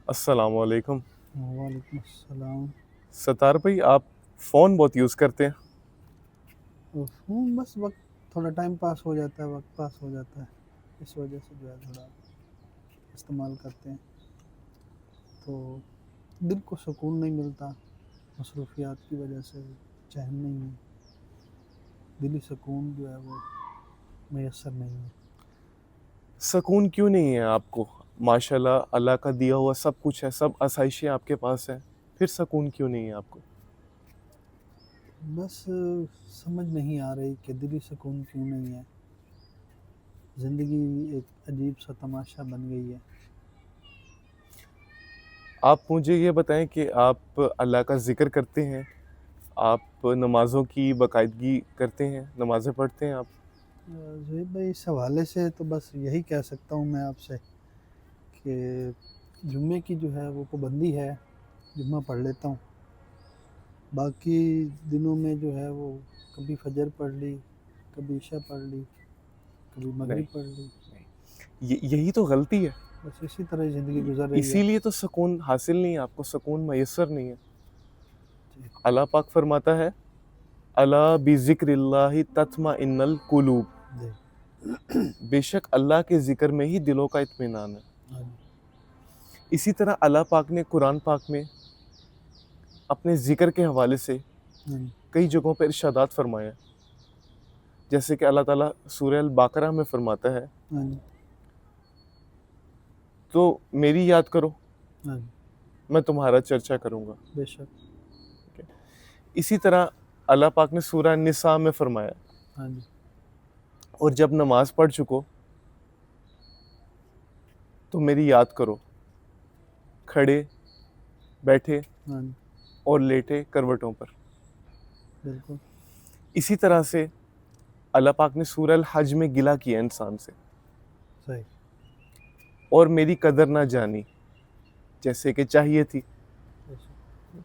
السلام علیکم. وعلیکم السلام. ستار بھائی آپ فون بہت یوز کرتے ہیں. فون بس وقت تھوڑا ٹائم پاس ہو جاتا ہے، وقت پاس ہو جاتا ہے، اس وجہ سے جو ہے تھوڑا استعمال کرتے ہیں، تو دل کو سکون نہیں ملتا، مصروفیات کی وجہ سے چین نہیں ہے، دلی سکون جو ہے وہ میسر نہیں ہے. سکون کیوں نہیں ہے آپ کو؟ ماشاء اللہ اللہ کا دیا ہوا سب کچھ ہے، سب آسائشیں آپ کے پاس ہیں، پھر سکون کیوں نہیں ہے آپ کو؟ بس سمجھ نہیں آ رہی کہ دلی سکون کیوں نہیں ہے. زندگی ایک عجیب سا تماشا بن گئی ہے. آپ مجھے یہ بتائیں کہ آپ اللہ کا ذکر کرتے ہیں، آپ نمازوں کی باقاعدگی کرتے ہیں، نمازیں پڑھتے ہیں آپ؟ زہید بھائی اس حوالے سے تو بس یہی کہہ سکتا ہوں میں آپ سے کہ جمعے کی جو ہے وہ پابندی ہے، جمعہ پڑھ لیتا ہوں. باقی دنوں میں جو ہے وہ کبھی فجر پڑھ لی، کبھی عشاء پڑھ لی، کبھی نہیں مغرب پڑھ لی، نہیں، یہی تو غلطی ہے. بس اسی طرح زندگی گزر رہی ہے. اسی لیے تو سکون حاصل نہیں ہے آپ کو، سکون میسر نہیں ہے. جی اللہ پاک فرماتا ہے الا بذکر اللہ تطمئن القلوب، جی بے شک اللہ کے ذکر میں ہی دلوں کا اطمینان ہے. ہاں جی اسی طرح اللہ پاک نے قرآن پاک میں اپنے ذکر کے حوالے سے ہاں جی کئی جگہوں پر ارشادات فرمایا، جیسے کہ اللہ تعالیٰ سورہ البقرہ میں فرماتا ہے ہاں جی تو میری یاد کرو، ہاں جی میں تمہارا چرچا کروں گا. بے شک. اسی طرح اللہ پاک نے سورہ النساء میں فرمایا ہاں جی اور جب نماز پڑھ چکو تو میری یاد کرو، کھڑے، بیٹھے ہاں جی اور لیٹے کروٹوں پر. بالکل اسی طرح سے اللہ پاک نے سورہ الحج میں گلہ کیا انسان سے صحیح. اور میری قدر نہ جانی جیسے کہ چاہیے تھی. بے شک.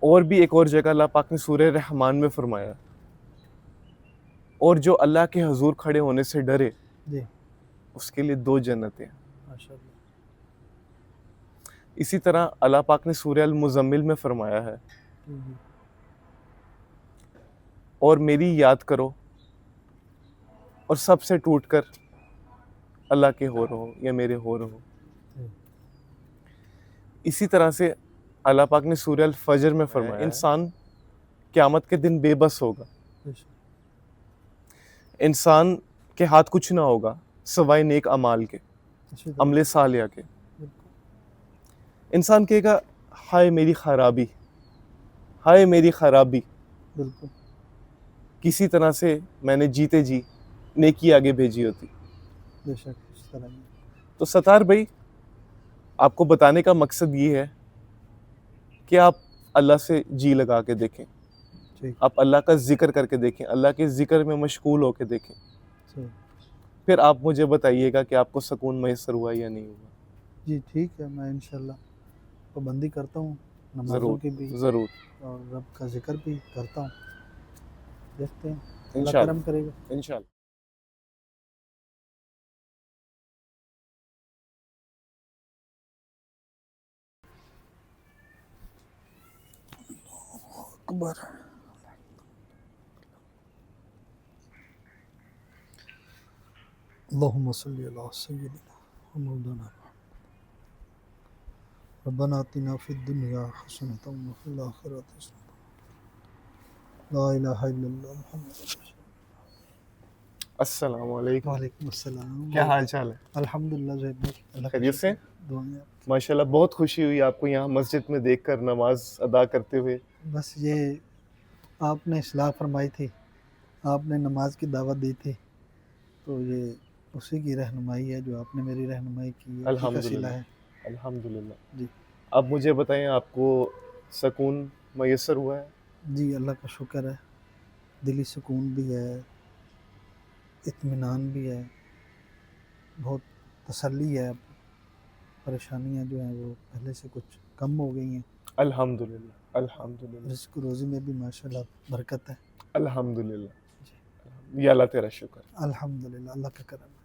اور بھی ایک اور جگہ اللہ پاک نے سورہ رحمان میں فرمایا اور جو اللہ کے حضور کھڑے ہونے سے ڈرے جی اس کے لیے 2 جنتیں. ماشاء اللہ. اسی طرح اللہ پاک نے سورہ المزمل میں فرمایا ہے جی جی اور میری یاد کرو اور سب سے ٹوٹ کر اللہ کے ہو رہو یا میرے ہو رہو. جی اسی طرح سے اللہ پاک نے سورہ الفجر میں فرمایا انسان قیامت کے دن بے بس ہوگا، بے شک. انسان کے ہاتھ کچھ نہ ہوگا سوائے نیک اعمال کے، اسی طرح عمل صالحہ کے. بالکل. انسان کہے گا ہائے میری خرابی، ہائے میری خرابی، بالکل کسی طرح سے میں نے جیتے جی نیکی آگے بھیجی ہوتی. بے شک اس طرح ہی. تو ستار بھائی آپ کو بتانے کا مقصد یہ ہے کہ آپ اللہ سے جی لگا کے دیکھیں، ٹھیک. آپ اللہ کا ذکر کر کے دیکھیں، اللہ کے ذکر میں مشغول ہو کے دیکھیں، صحیح. پھر آپ مجھے بتائیے گا کہ آپ کو سکون میسر ہوا یا نہیں ہوا. جی ٹھیک ہے، میں انشاءاللہ پابندی کرتا ہوں نمازوں ضرور کی بھی ضرور اور رب کا ذکر بھی کرتا ہوں. دیکھتے ہیں اللہ کرم انشاءاللہ کرے گا. انشاءاللہ. اکبر. اللہم صلی علی سیدنا مولانا ربنا آتنا فی الدنیا حسنۃ وفی الآخرۃ حسنۃ. لا الہ الا اللہ محمد رسول اللہ. السلام علیکم، وعلیکم السلام. کیا حال چال ہے؟ الحمدللہ زید بھائی، اللہ کا خیریت سے؟ شکر، دعائیں آپ کی. ماشاءاللہ بہت خوشی ہوئی آپ کو یہاں مسجد میں دیکھ کر نماز ادا کرتے ہوئے. بس یہ آپ نے اصلاح فرمائی تھی، آپ نے نماز کی دعوت دی تھی، تو یہ اسی کی رہنمائی ہے جو آپ نے میری رہنمائی کی ہے، اسی کا صلہ الحمدللہ ہے. الحمدللہ. جی اب مجھے بتائیں آپ کو سکون میسر ہوا ہے؟ جی اللہ کا شکر ہے، دلی سکون بھی ہے، اطمینان بھی ہے، بہت تسلی ہے. اب پریشانیاں جو ہیں وہ پہلے سے کچھ کم ہو گئی ہیں. الحمدللہ الحمدللہ رزق روزی میں بھی ماشاءاللہ برکت ہے. الحمدللہ. جی یا اللہ تیرا شکر. الحمدللہ اللہ کا کرم ہے.